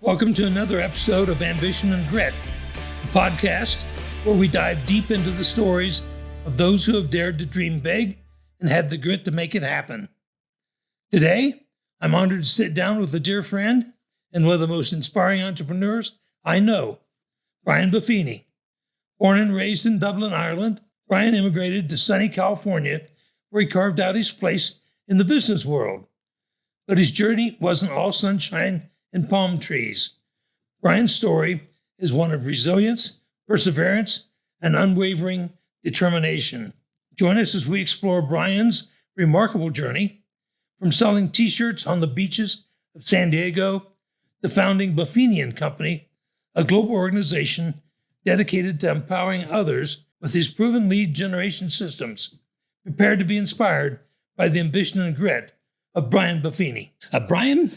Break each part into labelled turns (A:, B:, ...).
A: Welcome to another episode of Ambition and Grit, a podcast where we dive deep into the stories of those who have dared to dream big and had the grit to make it happen. Today, I'm honored to sit down with a dear friend and one of the most inspiring entrepreneurs I know, Brian Buffini. Born and raised in Dublin, Ireland, Brian immigrated to sunny California, where he carved out his place in the business world. But his journey wasn't all sunshine and palm trees. Brian's story is one of resilience, perseverance, and unwavering determination. Join us as we explore Brian's remarkable journey from selling t-shirts on the beaches of San Diego to founding Buffini & Company, a global organization dedicated to empowering others with his proven lead generation systems, prepared to be inspired by the ambition and grit of Brian Buffini. Brian,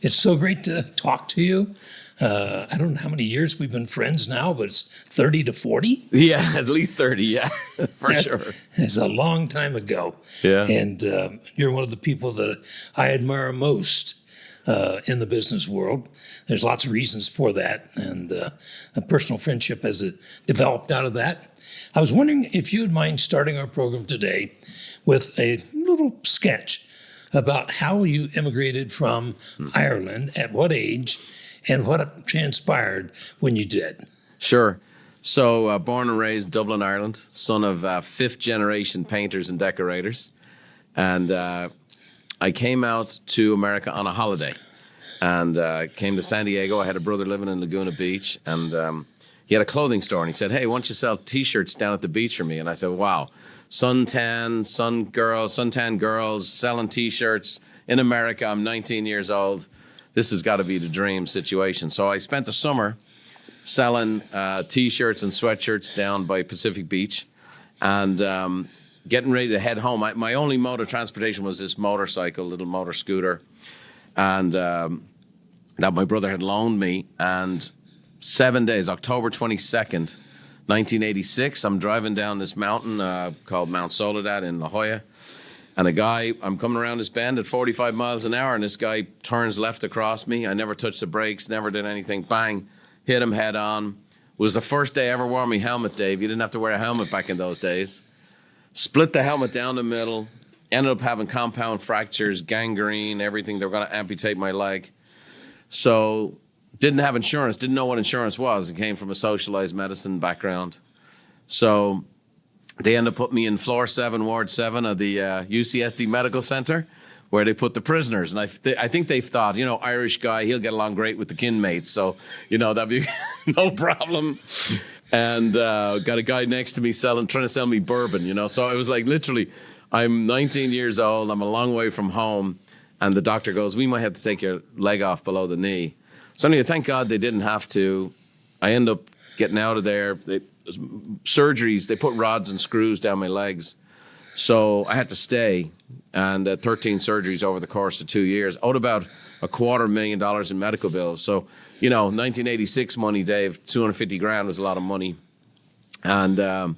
A: it's so great to talk to you. I don't know how many years we've been friends now, but it's 30 to 40?
B: Yeah, at least 30, yeah, for sure.
A: It's a long time ago.
B: Yeah.
A: And you're one of the people that I admire most in the business world. There's lots of reasons for that, and a personal friendship has developed out of that. I was wondering if you would mind starting our program today with a little sketch about how you immigrated from Ireland, at what age, and what transpired when you did.
B: Sure. So born and raised Dublin, Ireland, son of fifth generation painters and decorators. And I came out to America on a holiday and came to San Diego. I had a brother living in Laguna Beach, and he had a clothing store, and he said, "Hey, why don't you sell t-shirts down at the beach for me?" And I said, "Wow, suntan girls selling t-shirts in America. I'm 19 years old. This has got to be the dream situation." So I spent the summer selling t-shirts and sweatshirts down by Pacific Beach, and getting ready to head home. My only mode of transportation was this motorcycle, little motor scooter, and that my brother had loaned me. And 7 days, October 22nd, 1986, I'm driving down this mountain called Mount Soledad in La Jolla. And I'm coming around this bend at 45 miles an hour, and this guy turns left across me. I never touched the brakes, never did anything. Bang, hit him head on. It was the first day I ever wore my helmet, Dave. You didn't have to wear a helmet back in those days. Split the helmet down the middle. Ended up having compound fractures, gangrene, everything. They were going to amputate my leg. So didn't have insurance, didn't know what insurance was. It came from a socialized medicine background. So they ended up putting me in floor 7, ward 7 of the UCSD Medical Center, where they put the prisoners. And I think they thought, Irish guy, he'll get along great with the kin mates. So, that'd be no problem. And got a guy next to me trying to sell me bourbon, So it was like literally, I'm 19 years old, I'm a long way from home. And the doctor goes, "We might have to take your leg off below the knee." So anyway, thank God they didn't have to. I end up getting out of there. Surgeries, they put rods and screws down my legs. So I had to stay, and 13 surgeries over the course of 2 years, owed about $250,000 in medical bills. So, 1986 money, Dave, 250 grand was a lot of money. And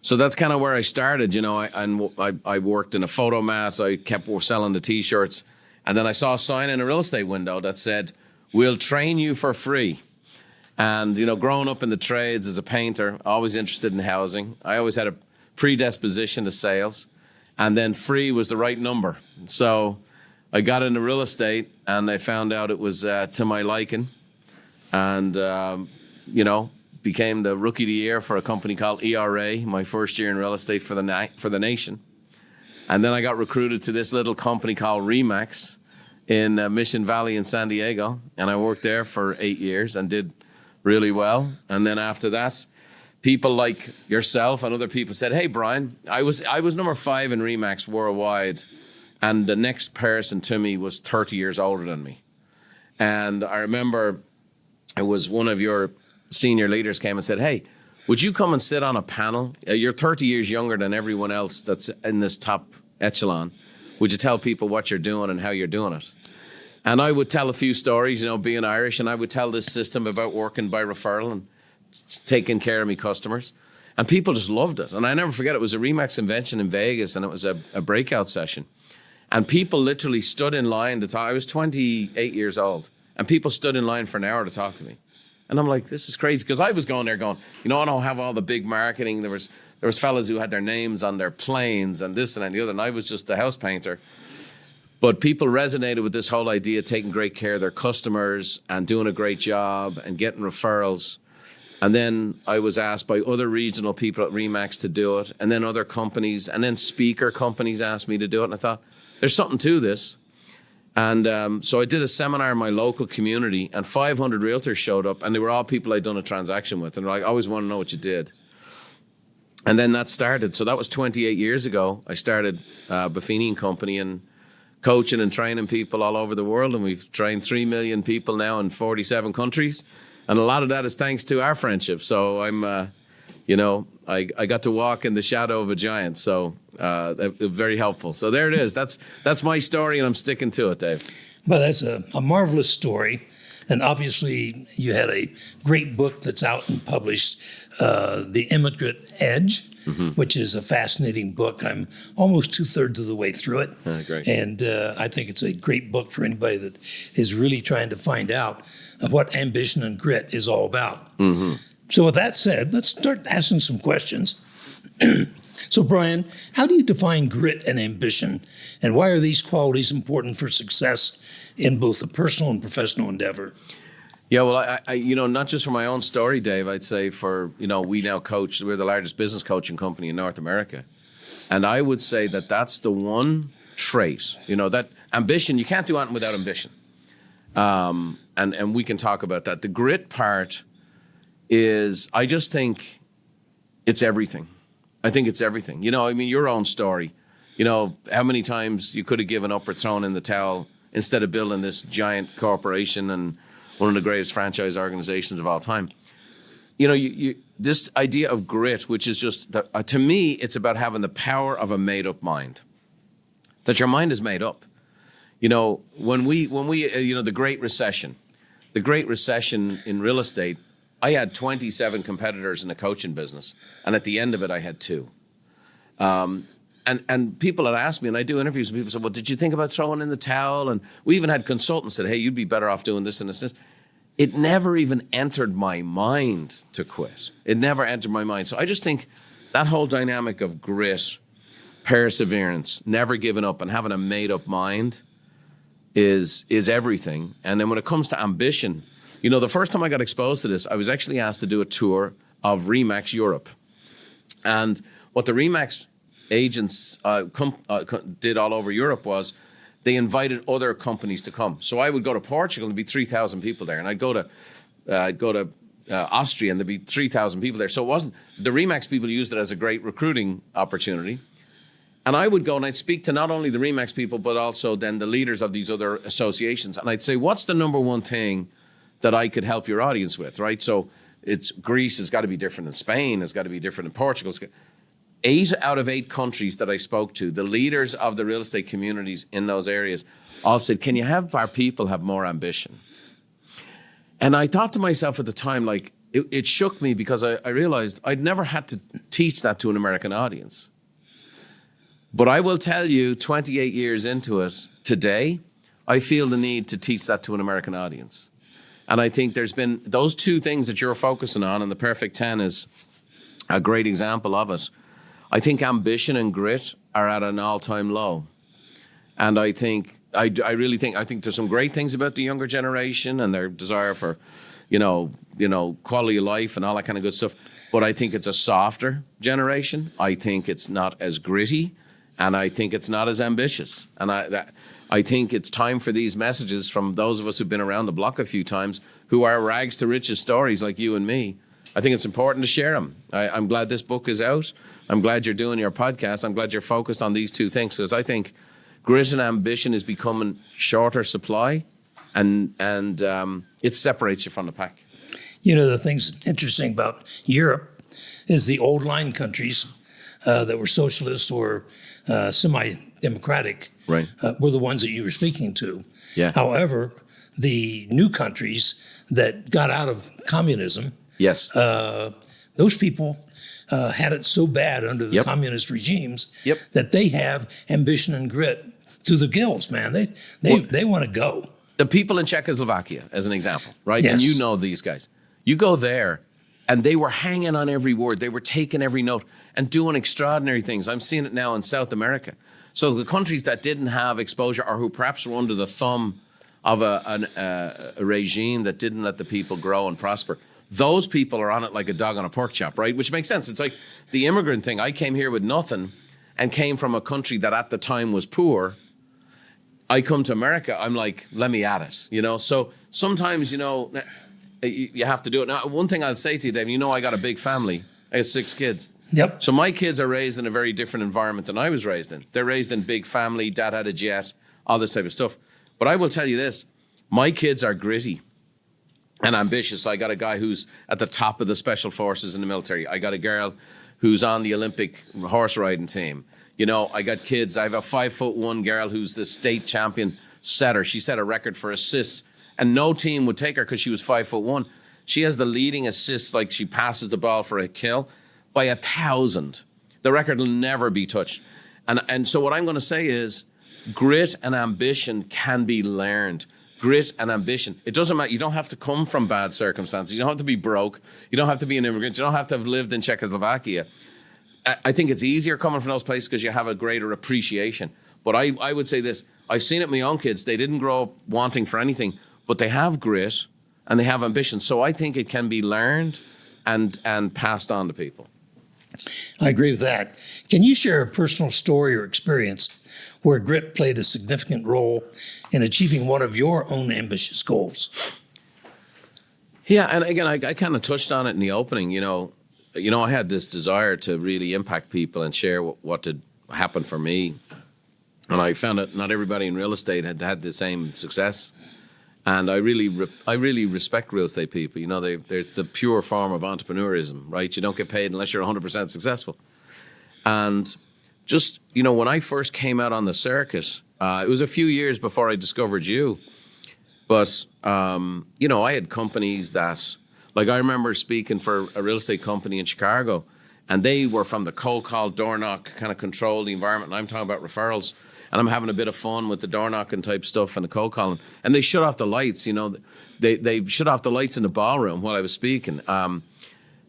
B: so that's kind of where I started, I worked in a photo mat. I kept selling the t-shirts. And then I saw a sign in a real estate window that said, "We'll train you for free." And, growing up in the trades as a painter, always interested in housing. I always had a predisposition to sales. And then free was the right number. So I got into real estate, and I found out it was to my liking. And, became the rookie of the year for a company called ERA, my first year in real estate for the nation. And then I got recruited to this little company called Remax in Mission Valley in San Diego. And I worked there for 8 years and did really well. And then after that, people like yourself and other people said, "Hey, Brian, I was number 5 in Remax worldwide, and the next person to me was 30 years older than me." And I remember it was one of your senior leaders came and said, "Hey, would you come and sit on a panel? You're 30 years younger than everyone else that's in this top echelon. Would you tell people what you're doing and how you're doing it?" And I would tell a few stories, being Irish, and I would tell this system about working by referral and taking care of me customers. And people just loved it. And I never forget, it was a Remax convention in Vegas, and it was a breakout session. And people literally stood in line to talk. I was 28 years old. And people stood in line for an hour to talk to me. And I'm like, this is crazy. Because I was going there going, I don't have all the big marketing. There was fellas who had their names on their planes and this and that and the other. And I was just a house painter. But people resonated with this whole idea of taking great care of their customers and doing a great job and getting referrals. And then I was asked by other regional people at Remax to do it. And then other companies, and then speaker companies asked me to do it. And I thought, there's something to this. And so I did a seminar in my local community, and 500 realtors showed up, and they were all people I'd done a transaction with. And they're like, I always want to know what you did. And then that started. So that was 28 years ago. I started Buffini & Company and coaching and training people all over the world. And we've trained 3 million people now in 47 countries. And a lot of that is thanks to our friendship. So I'm, I got to walk in the shadow of a giant. So very helpful. So there it is. That's my story, and I'm sticking to it, Dave.
A: Well, that's a marvelous story. And obviously, you had a great book that's out and published, The Immigrant Edge, which is a fascinating book. I'm almost 2/3 of the way through it.
B: Great.
A: And I think it's a great book for anybody that is really trying to find out what ambition and grit is all about. So with that said, let's start asking some questions. So Brian, how do you define grit and ambition? And why are these qualities important for success in both a personal and professional endeavor?
B: Yeah, well, I not just for my own story, Dave, I'd say for, we now coach, we're the largest business coaching company in North America. And I would say that that's the one trait, that ambition, you can't do anything without ambition. And we can talk about that. The grit part is, I just think it's everything. I think it's everything. Your own story, how many times you could have given up or thrown in the towel instead of building this giant corporation and one of the greatest franchise organizations of all time. This idea of grit, which is just, to me, it's about having the power of a made-up mind. That your mind is made up. When we the Great Recession in real estate, I had 27 competitors in the coaching business, and at the end of it, I had 2. And people had asked me, and I do interviews, and people said, well, did you think about throwing in the towel? And we even had consultants that, hey, you'd be better off doing this and this. It never even entered my mind to quit. It never entered my mind. So I just think that whole dynamic of grit, perseverance, never giving up, and having a made-up mind is everything. And then when it comes to ambition, the first time I got exposed to this, I was actually asked to do a tour of Remax Europe. And what the Remax agents did all over Europe was they invited other companies to come. So I would go to Portugal and there'd be 3,000 people there. And I'd go to Austria and there'd be 3,000 people there. So it wasn't, the Remax people used it as a great recruiting opportunity. And I would go and I'd speak to not only the Remax people, but also then the leaders of these other associations. And I'd say, what's the number one thing that I could help your audience with, right? So Greece has got to be different than Spain, has got to be different than Portugal. 8 out of 8 countries that I spoke to, the leaders of the real estate communities in those areas, all said, can you have our people have more ambition? And I thought to myself at the time, like, it shook me because I realized I'd never had to teach that to an American audience. But I will tell you, 28 years into it, today, I feel the need to teach that to an American audience. And I think there's been those 2 things that you're focusing on, and the Perfect 10 is a great example of it. I think ambition and grit are at an all-time low. And I think there's some great things about the younger generation and their desire for, quality of life and all that kind of good stuff. But I think it's a softer generation. I think it's not as gritty, and I think it's not as ambitious. And I think it's time for these messages from those of us who've been around the block a few times, who are rags to riches stories like you and me. I think it's important to share them. I'm glad this book is out. I'm glad you're doing your podcast. I'm glad you're focused on these 2 things, because I think grit and ambition is becoming shorter supply, and it separates you from the pack.
A: The thing's interesting about Europe is the old line countries that were socialist or semi-democratic,
B: right,
A: were the ones that you were speaking to.
B: Yeah.
A: However, the new countries that got out of communism,
B: yes,
A: those people had it so bad under the communist regimes that they have ambition and grit to the gills, man. They want to go.
B: The people in Czechoslovakia, as an example, right?
A: Yes.
B: And you know these guys. You go there, and they were hanging on every word. They were taking every note and doing extraordinary things. I'm seeing it now in South America. So the countries that didn't have exposure or who perhaps were under the thumb of a regime that didn't let the people grow and prosper, those people are on it like a dog on a pork chop, right? Which makes sense. It's like the immigrant thing. I came here with nothing and came from a country that at the time was poor. I come to America, I'm like, let me at it, you know? So sometimes, you know, you have to do it. Now, one thing I'll say to you, Dave, you know I got a big family. I have 6 kids.
A: Yep.
B: So my kids are raised in a very different environment than I was raised in. They're raised in big family, dad had a jet, all this type of stuff. But I will tell you this, my kids are gritty and ambitious. I got a guy who's at the top of the special forces in the military. I got a girl who's on the Olympic horse riding team. You know, I got kids. I have a 5'1" girl who's the state champion setter. She set a record for assists, and no team would take her because she was 5'1". She has the leading assist, like she passes the ball for a kill by 1,000. The record will never be touched. And so what I'm going to say is, grit and ambition can be learned. Grit and ambition. It doesn't matter. You don't have to come from bad circumstances. You don't have to be broke. You don't have to be an immigrant. You don't have to have lived in Czechoslovakia. I think it's easier coming from those places because you have a greater appreciation. But I would say this. I've seen it in my own kids. They didn't grow up wanting for anything, but they have grit and they have ambition. So I think it can be learned and passed on to people.
A: I agree with that. Can you share a personal story or experience where grit played a significant role in achieving one of your own ambitious goals?
B: Yeah, and again, I kind of touched on it in the opening. You know, I had this desire to really impact people and share what had happened for me. And I found that not everybody in real estate had had the same success. And I really respect real estate people. You know, it's a pure form of entrepreneurism, right? You don't get paid unless you're 100% successful. And just, you know, when I first came out on the circuit, it was a few years before I discovered you. But, you know, I had companies that, like I remember speaking for a real estate company in Chicago, and they were from the cold call, door knock, kind of control the environment. And I'm talking about referrals. And I'm having a bit of fun with the door knocking type stuff and the cold calling. And they shut off the lights, you know. They shut off the lights in the ballroom while I was speaking.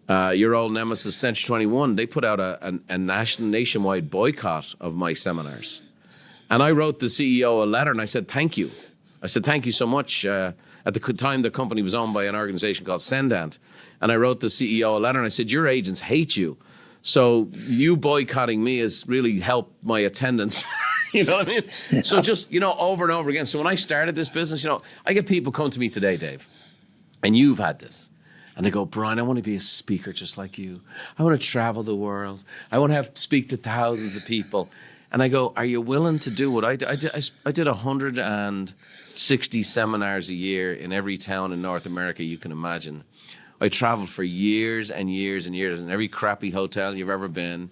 B: Your old nemesis, Century 21, they put out a nationwide boycott of my seminars. And I wrote the CEO a letter and I said, thank you. I said, thank you so much. At the time, the company was owned by an organization called Sendant. And I wrote the CEO a letter and I said, your agents hate you. So you boycotting me has really helped my attendance. You know what I mean? Yeah. So just, you know, over and over again. So when I started this business, you know, I get people come to me today, Dave, and you've had this. And they go, Brian, I want to be a speaker just like you. I want to travel the world. I want to speak to thousands of people. And I go, are you willing to do what I did? I did 160 seminars a year in every town in North America you can imagine. I traveled for years and years and years in every crappy hotel you've ever been,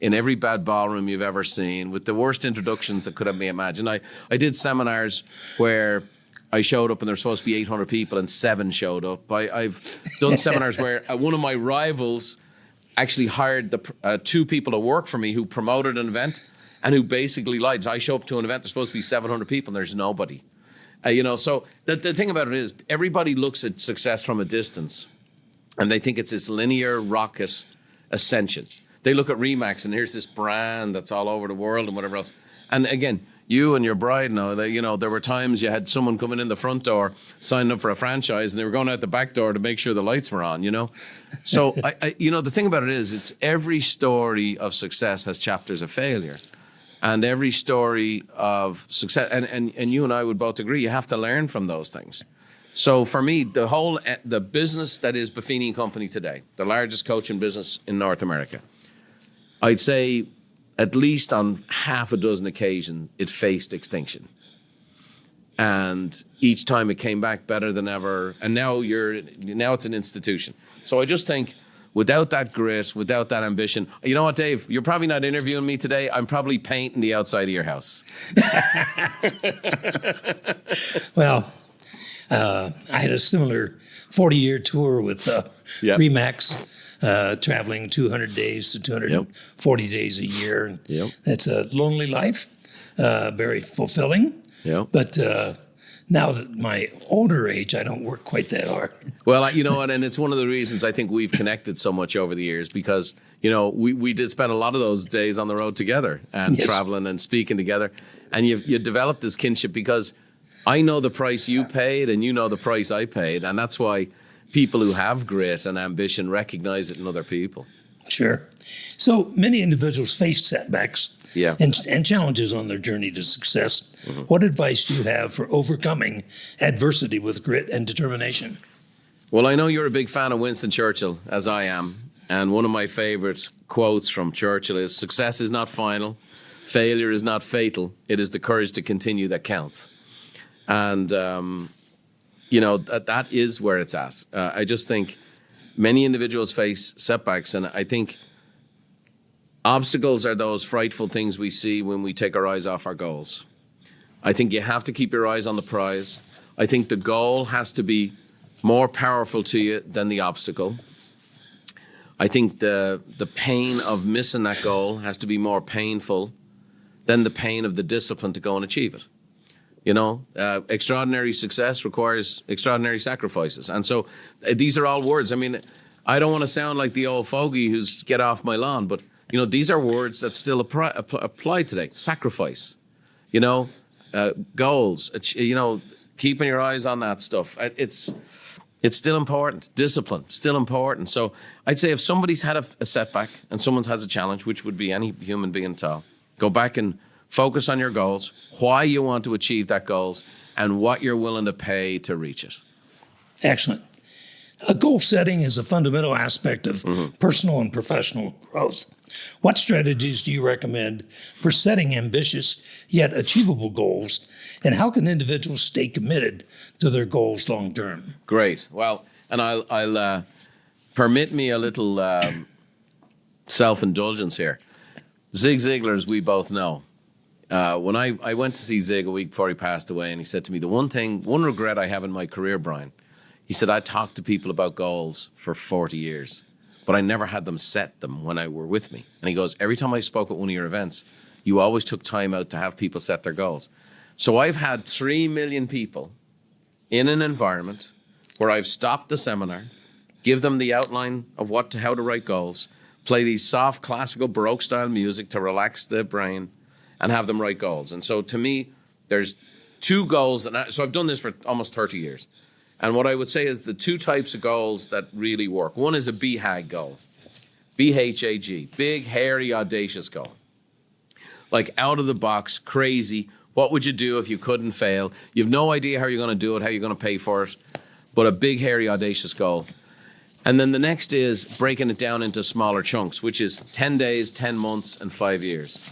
B: in every bad ballroom you've ever seen, with the worst introductions that could have been imagined. I did seminars where I showed up and there's supposed to be 800 people and 7 showed up. I've done seminars where one of my rivals actually hired the 2 people to work for me who promoted an event and who basically lied. So I show up to an event, there's supposed to be 700 people and there's nobody. You know, so the thing about it is everybody looks at success from a distance and they think it's this linear rocket ascension. They look at Remax and here's this brand that's all over the world and whatever else. And again, you and your bride know that, you know, there were times you had someone coming in the front door, signing up for a franchise, and they were going out the back door to make sure the lights were on, you know? So, you know, the thing about it is, it's every story of success has chapters of failure. And every story of success, and you and I would both agree, you have to learn from those things. So for me, the business that is Buffini & Company today, the largest coaching business in North America, I'd say at least on half a dozen occasions, it faced extinction. And each time it came back better than ever. And now it's an institution. So I just think without that grit, without that ambition, you know what, Dave, you're probably not interviewing me today. I'm probably painting the outside of your house.
A: Well, I had a similar 40-year tour with Remax. Traveling 200 days to 240 days a year. Yep. It's a lonely life, very fulfilling. Yep. But Now that my older age, I don't work quite that hard.
B: Well, you know what, and it's one of the reasons I think we've connected so much over the years because, you know, we did spend a lot of those days on the road together and traveling and speaking together. And you developed this kinship because I know the price you paid and you know the price I paid. And that's why people who have grit and ambition recognize it in other people.
A: Sure. So many individuals face setbacks
B: Yeah.
A: and challenges on their journey to success. What advice do you have for overcoming adversity with grit and determination?
B: Well, I know you're a big fan of Winston Churchill, as I am. And one of my favorite quotes from Churchill is, "Success is not final. Failure is not fatal. It is the courage to continue that counts." And, you know, that is where it's at. I just think many individuals face setbacks. And I think obstacles are those frightful things we see when we take our eyes off our goals. I think you have to keep your eyes on the prize. I think the goal has to be more powerful to you than the obstacle. I think the pain of missing that goal has to be more painful than the pain of the discipline to go and achieve it. You know, extraordinary success requires extraordinary sacrifices. And so these are all words. I mean, I don't want to sound like the old fogey who's get off my lawn, but, you know, these are words that still apply today. Sacrifice, you know, goals, you know, keeping your eyes on that stuff. It's still important. Discipline, still important. So I'd say if somebody's had a setback and someone has a challenge, which would be any human being at all, go back and focus on your goals, why you want to achieve that goals, and what you're willing to pay to reach it.
A: Excellent. Goal setting is a fundamental aspect of personal and professional growth. What strategies do you recommend for setting ambitious yet achievable goals, and how can individuals stay committed to their goals long term?
B: Great. Well, and I'll permit me a little self-indulgence here. Zig Ziglar, as we both know, when I went to see Zig a week before he passed away, and he said to me, the one regret I have in my career, Brian, he said, I talked to people about goals for 40 years, but I never had them set them when I were with me. And he goes, every time I spoke at one of your events, you always took time out to have people set their goals. So I've had 3 million people in an environment where I've stopped the seminar, give them the outline of how to write goals, play these soft, classical, Baroque style music to relax the brain, and have them write goals. And so to me, there's 2 goals. So I've done this for almost 30 years. And what I would say is the 2 types of goals that really work. One is a BHAG goal. BHAG, big, hairy, audacious goal. Like out of the box, crazy. What would you do if you couldn't fail? You have no idea how you're going to do it, how you're going to pay for it, but a big, hairy, audacious goal. And then the next is breaking it down into smaller chunks, which is 10 days, 10 months, and 5 years.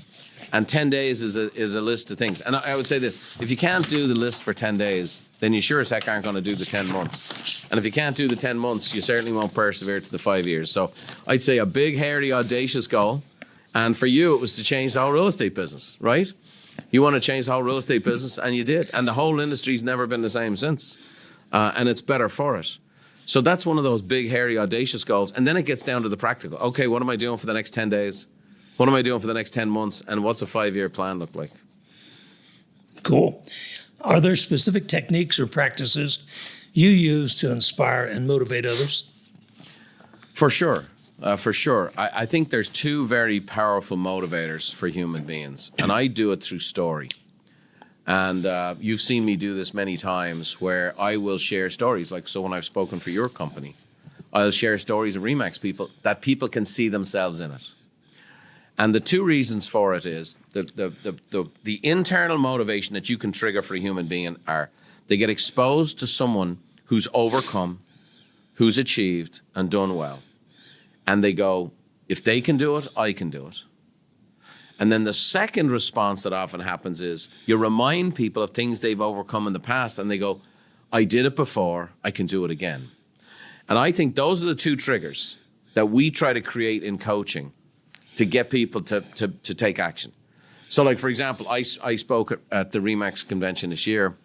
B: And 10 days is a list of things. And I would say this, if you can't do the list for 10 days, then you sure as heck aren't going to do the 10 months. And if you can't do the 10 months, you certainly won't persevere to the 5 years. So I'd say a big, hairy, audacious goal. And for you, it was to change the whole real estate business, right? You want to change the whole real estate business, and you did. And the whole industry's never been the same since. And it's better for it. So that's one of those big, hairy, audacious goals. And then it gets down to the practical. Okay, what am I doing for the next 10 days? What am I doing for the next 10 months? And what's a 5-year plan look like? Cool.
A: Are there specific techniques or practices you use to inspire and motivate others?
B: For sure. For sure. I think there's 2 very powerful motivators for human beings. And I do it through story. And you've seen me do this many times where I will share stories. Like, so when I've spoken for your company, I'll share stories of RE/MAX people that people can see themselves in it. And the 2 reasons for it is the internal motivation that you can trigger for a human being are they get exposed to someone who's overcome, who's achieved and done well. And they go, if they can do it, I can do it. And then the second response that often happens is you remind people of things they've overcome in the past and they go, I did it before, I can do it again. And I think those are the 2 triggers that we try to create in coaching to get people to take action. So like, for example, I spoke at the RE/MAX convention this year,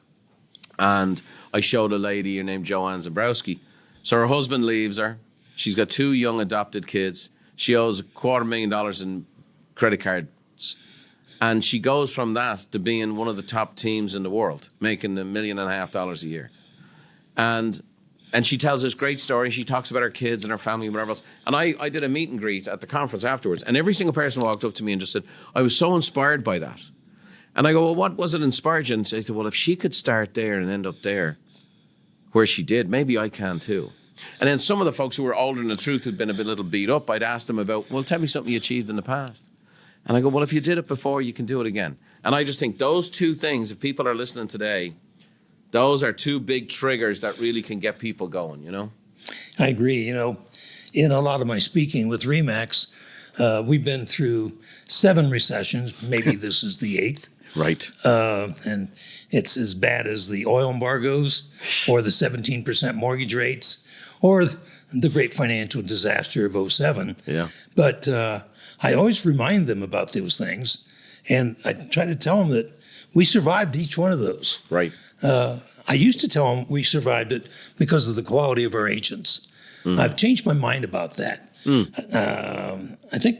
B: and I showed a lady named Joanne Zabrowski. So her husband leaves her. She's got 2 young adopted kids. She owes $250,000 in credit cards. And she goes from that to being one of the top teams in the world, making $1.5 million a year. And she tells this great story. She talks about her kids and her family and whatever else. And I did a meet and greet at the conference afterwards. And every single person walked up to me and just said, I was so inspired by that. And I go, well, what was it inspired you? And they said, well, if she could start there and end up there where she did, maybe I can too. And then some of the folks who were older than the truth, who'd been a little beat up, I'd ask them about, well, tell me something you achieved in the past. And I go, well, if you did it before, you can do it again. And I just think those two things, if people are listening today, those are two big triggers that really can get people going,
A: I agree. In a lot of my speaking with RE/MAX, we've been through 7 recessions. Maybe this is the 8th.
B: Right.
A: And it's as bad as the oil embargoes or the 17% mortgage rates or the great financial disaster of 2007.
B: Yeah.
A: But I always remind them about those things. And I try to tell them that we survived each one of those.
B: Right.
A: I used to tell them we survived it because of the quality of our agents. I've changed my mind about that. I think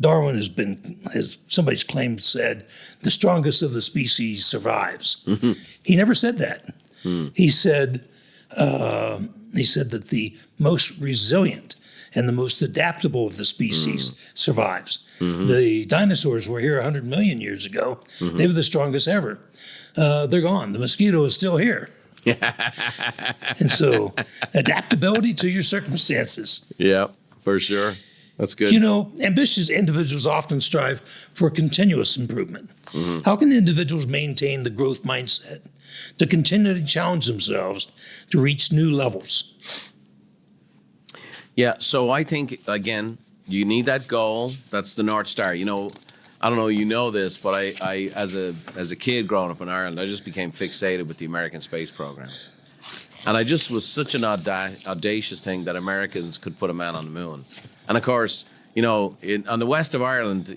A: Darwin as somebody's claimed, said, the strongest of the species survives. Mm-hmm. He never said that. He said that the most resilient and the most adaptable of the species survives. Mm-hmm. The dinosaurs were here 100 million years ago. Mm-hmm. They were the strongest ever. They're gone. The mosquito is still here. And so adaptability to your circumstances.
B: Yeah, for sure. That's good.
A: Ambitious individuals often strive for continuous improvement. Mm-hmm. How can individuals maintain the growth mindset to continually challenge themselves to reach new levels?
B: Yeah, so I think, again, you need that goal. That's the North Star. I don't know this, but I as a kid growing up in Ireland, I just became fixated with the American space program. And I just was such an audacious thing that Americans could put a man on the moon. And of course, on the west of Ireland,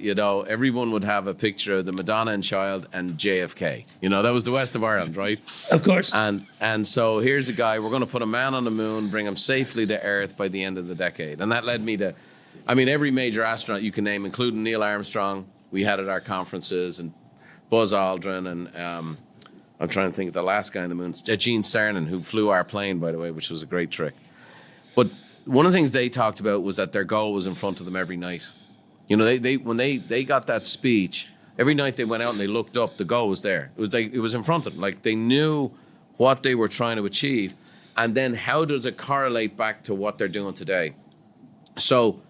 B: everyone would have a picture of the Madonna and Child and JFK. That was the west of Ireland, right?
A: Of course.
B: And so here's a guy, we're going to put a man on the moon, bring him safely to Earth by the end of the decade. And that led me to, every major astronaut you can name, including Neil Armstrong, we had at our conferences, and Buzz Aldrin, and I'm trying to think of the last guy on the moon, Gene Cernan, who flew our plane, by the way, which was a great trick. But one of the things they talked about was that their goal was in front of them every night. When they got that speech, every night they went out and they looked up, the goal was there. It was in front of them. Like, they knew what they were trying to achieve. And then how does it correlate back to what they're doing today? So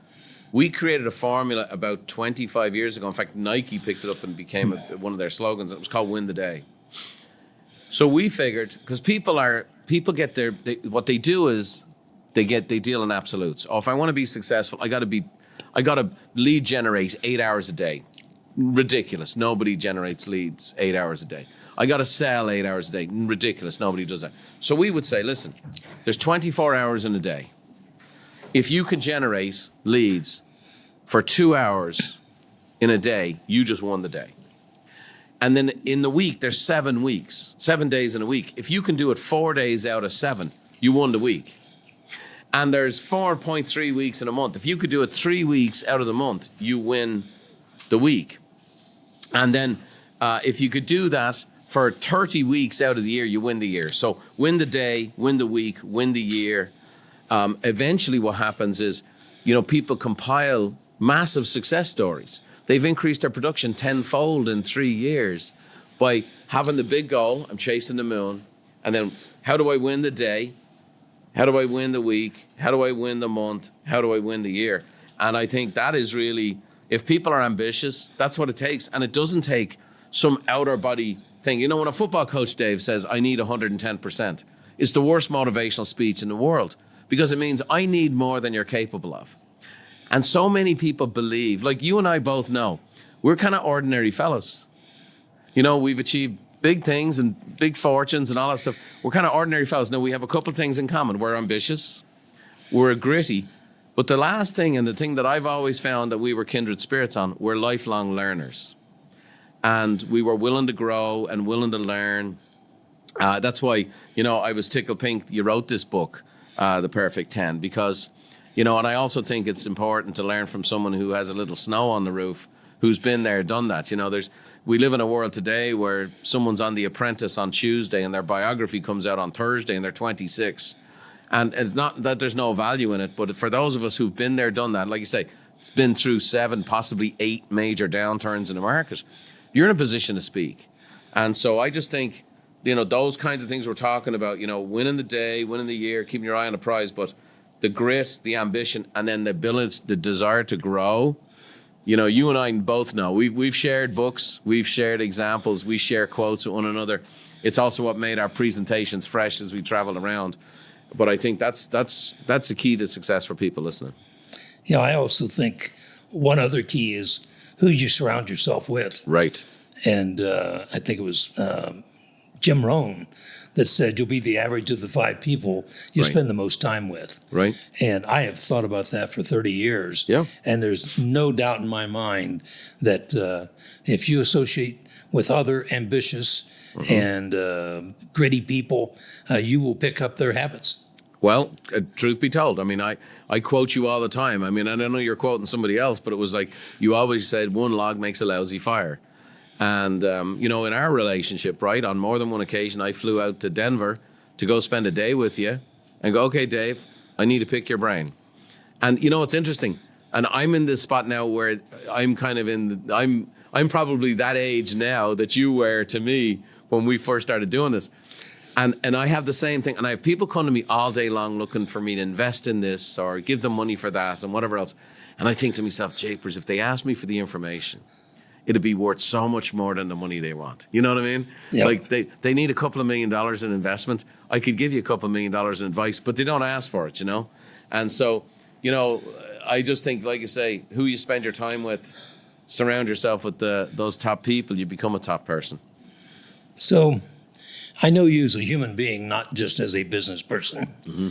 B: we created a formula about 25 years ago. In fact, Nike picked it up and became one of their slogans. It was called Win the Day. So we figured, because people get what they do is they deal in absolutes. Oh, if I want to be successful, I got to lead generate 8 hours a day. Ridiculous. Nobody generates leads 8 hours a day. I got to sell 8 hours a day. Ridiculous. Nobody does that. So we would say, listen, there's 24 hours in a day. If you can generate leads for 2 hours in a day, you just won the day. And then in the week, there's 7 days in a week. If you can do it 4 days out of 7, you won the week. And there's 4.3 weeks in a month. If you could do it 3 weeks out of the month, you win the week. And then if you could do that for 30 weeks out of the year, you win the year. So win the day, win the week, win the year. Eventually what happens is, people compile massive success stories. They've increased their production tenfold in 3 years by having the big goal, I'm chasing the moon, and then how do I win the day? How do I win the week? How do I win the month? How do I win the year? And I think that is really, if people are ambitious, that's what it takes. And it doesn't take some outer body thing. When a football coach, Dave, says, I need 110%, it's the worst motivational speech in the world, because it means I need more than you're capable of. And so many people believe, like you and I both know, we're kind of ordinary fellas. We've achieved big things and big fortunes and all that stuff. We're kind of ordinary fellas. Now, we have a couple of things in common. We're ambitious. We're gritty. But the last thing, and the thing that I've always found that we were kindred spirits on, we're lifelong learners. And we were willing to grow and willing to learn. That's why, I was tickled pink you wrote this book, The Perfect 10, because, and I also think it's important to learn from someone who has a little snow on the roof, who's been there, done that. You know, we live in a world today where someone's on The Apprentice on Tuesday and their biography comes out on Thursday and they're 26. And it's not that there's no value in it, but for those of us who've been there, done that, like you say, been through 7, possibly 8 major downturns in the market, you're in a position to speak. And so I just think, you know, those kinds of things we're talking about, you know, winning the day, winning the year, keeping your eye on the prize, but the grit, the ambition, and then the ability, the desire to grow. You know, you and I both know we've shared books, we've shared examples, we share quotes with one another. It's also what made our presentations fresh as we travel around. But I think that's the key to success for people listening.
A: Yeah, I also think one other key is who you surround yourself with.
B: Right.
A: And I think it was Jim Rohn that said you'll be the average of the 5 people you spend the most time with.
B: Right.
A: And I have thought about that for 30 years.
B: Yeah.
A: And there's no doubt in my mind that if you associate with other ambitious and gritty people, you will pick up their habits.
B: Well, truth be told, I mean, I quote you all the time. I mean, I don't know you're quoting somebody else, but it was like you always said, one log makes a lousy fire. And, you know, in our relationship, right, on more than one occasion, I flew out to Denver to go spend a day with you and go, okay, Dave, I need to pick your brain. And, you know, it's interesting. And I'm in this spot now where I'm kind of I'm probably that age now that you were to me when we first started doing this. And I have the same thing. And I have people come to me all day long looking for me to invest in this or give them money for that and whatever else. And I think to myself, Japers, if they ask me for the information, it'd be worth so much more than the money they want. You know what I mean? Yep. Like they need a couple of $1 million in investment. I could give you a couple of $1 million in advice, but they don't ask for it, you know? And so, you know, I just think, like you say, who you spend your time with, surround yourself with those top people, you become a top person.
A: So I know you as a human being, not just as a business person. Mm-hmm.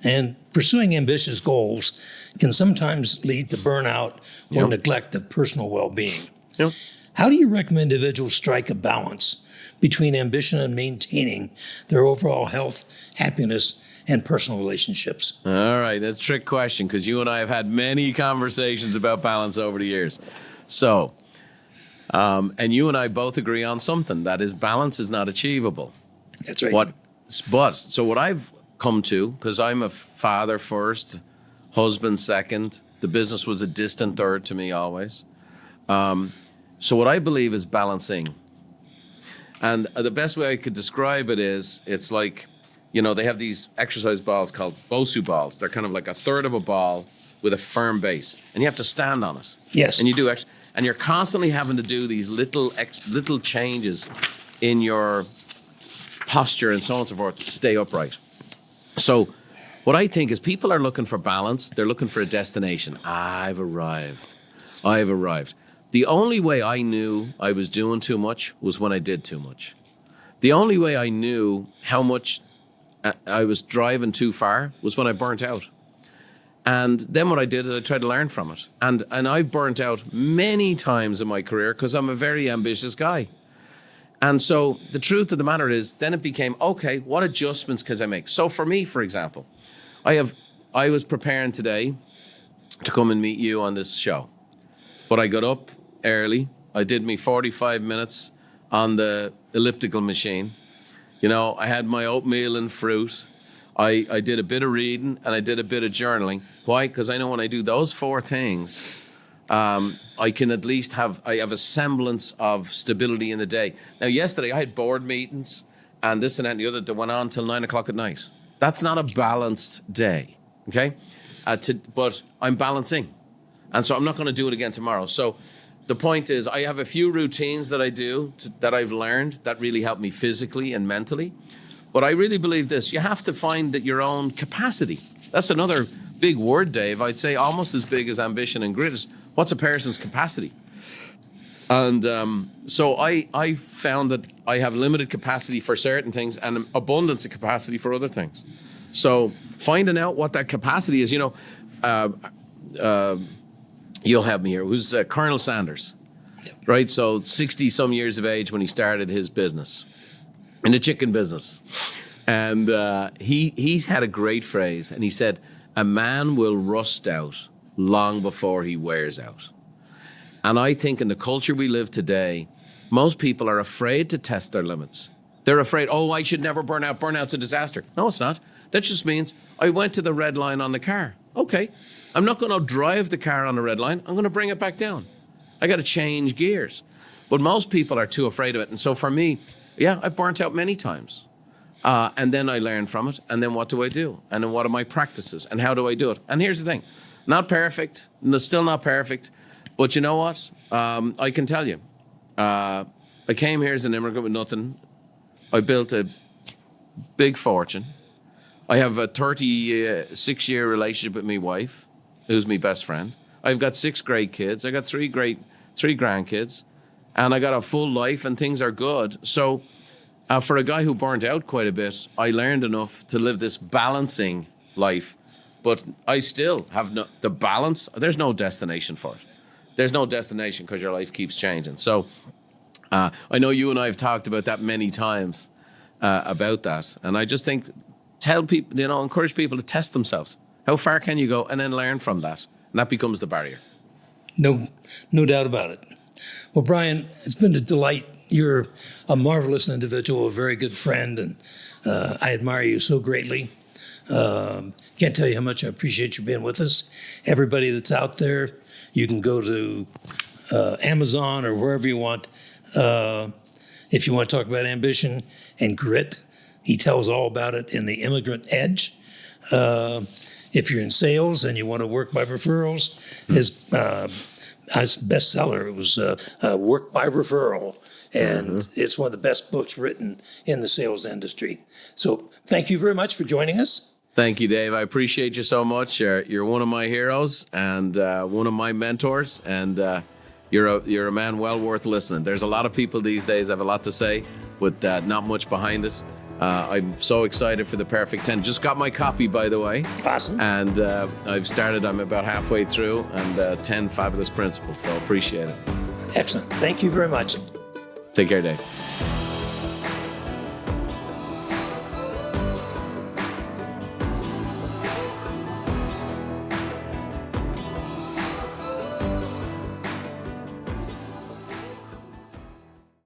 A: And pursuing ambitious goals can sometimes lead to burnout or neglect of personal well-being.
B: Yep.
A: How do you recommend individuals strike a balance between ambition and maintaining their overall health, happiness, and personal relationships?
B: All right, that's a trick question because you and I have had many conversations about balance over the years. So, and you and I both agree on something, that is balance is not achievable.
A: That's right.
B: So what I've come to, because I'm a father first, husband second, the business was a distant third to me always. So what I believe is balancing. And the best way I could describe it is, it's like, you know, they have these exercise balls called Bosu balls. They're kind of like a third of a ball with a firm base. And you have to stand on it.
A: Yes.
B: And you do and you're constantly having to do these little changes in your posture and so on and so forth to stay upright. So what I think is people are looking for balance. They're looking for a destination. I've arrived. The only way I knew I was doing too much was when I did too much. The only way I knew how much I was driving too far was when I burnt out. And then what I did is I tried to learn from it. And I've burnt out many times in my career because I'm a very ambitious guy. And so the truth of the matter is, then it became, okay, what adjustments can I make? So for me, for example, I was preparing today to come and meet you on this show. But I got up early. I did me 45 minutes on the elliptical machine. You know, I had my oatmeal and fruit. I did a bit of reading and I did a bit of journaling. Why? Because I know when I do those 4 things, I can at least have a semblance of stability in the day. Now, yesterday I had board meetings and this and that and the other that went on till 9 o'clock at night. That's not a balanced day, okay? But I'm balancing. And so I'm not going to do it again tomorrow. So the point is, I have a few routines that I do that I've learned that really help me physically and mentally. But I really believe this. You have to find that your own capacity. That's another big word, Dave. I'd say almost as big as ambition and grit is what's a person's capacity. And so I found that I have limited capacity for certain things and abundance of capacity for other things. So finding out what that capacity is, you know, you'll help me here. Who's Colonel Sanders, right? So 60 some years of age when he started his business in the chicken business. And he's had a great phrase. And he said, a man will rust out long before he wears out. And I think in the culture we live today, most people are afraid to test their limits. They're afraid, oh, I should never burn out. Burnout's a disaster. No, it's not. That just means I went to the red line on the car. Okay, I'm not going to drive the car on the red line. I'm going to bring it back down. I got to change gears. But most people are too afraid of it. And so for me, yeah, I've burnt out many times. And then I learn from it. And then what do I do? And then what are my practices? And how do I do it? And here's the thing. Not perfect. No, still not perfect. But you know what? I can tell you. I came here as an immigrant with nothing. I built a big fortune. I have a 36-year relationship with my wife, who's my best friend. I've got 6 great kids. I got 3 grandkids. And I got a full life and things are good. So for a guy who burnt out quite a bit, I learned enough to live this balancing life. But I still have the balance. There's no destination for it. There's no destination because your life keeps changing. So I know you and I have talked about that many times, about that. And I just think, tell people, encourage people to test themselves. How far can you go? And then learn from that. And that becomes the barrier.
A: No doubt about it. Well, Brian, it's been a delight. You're a marvelous individual, a very good friend, and I admire you so greatly. Can't tell you how much I appreciate you being with us. Everybody that's out there, you can go to Amazon or wherever you want. If you want to talk about ambition and grit, he tells all about it in The Immigrant Edge. If you're in sales and you want to work by referrals, his bestseller, it was Work by Referral. And it's one of the best books written in the sales industry. So thank you very much for joining us.
B: Thank you, Dave. I appreciate you so much. You're one of my heroes and one of my mentors. And you're a man well worth listening. There's a lot of people these days have a lot to say, but not much behind it. I'm so excited for the Perfect 10. Just got my copy, by the way.
A: Awesome.
B: And I'm about halfway through, and 10 fabulous principles. So appreciate it.
A: Excellent. Thank you very much.
B: Take care, Dave.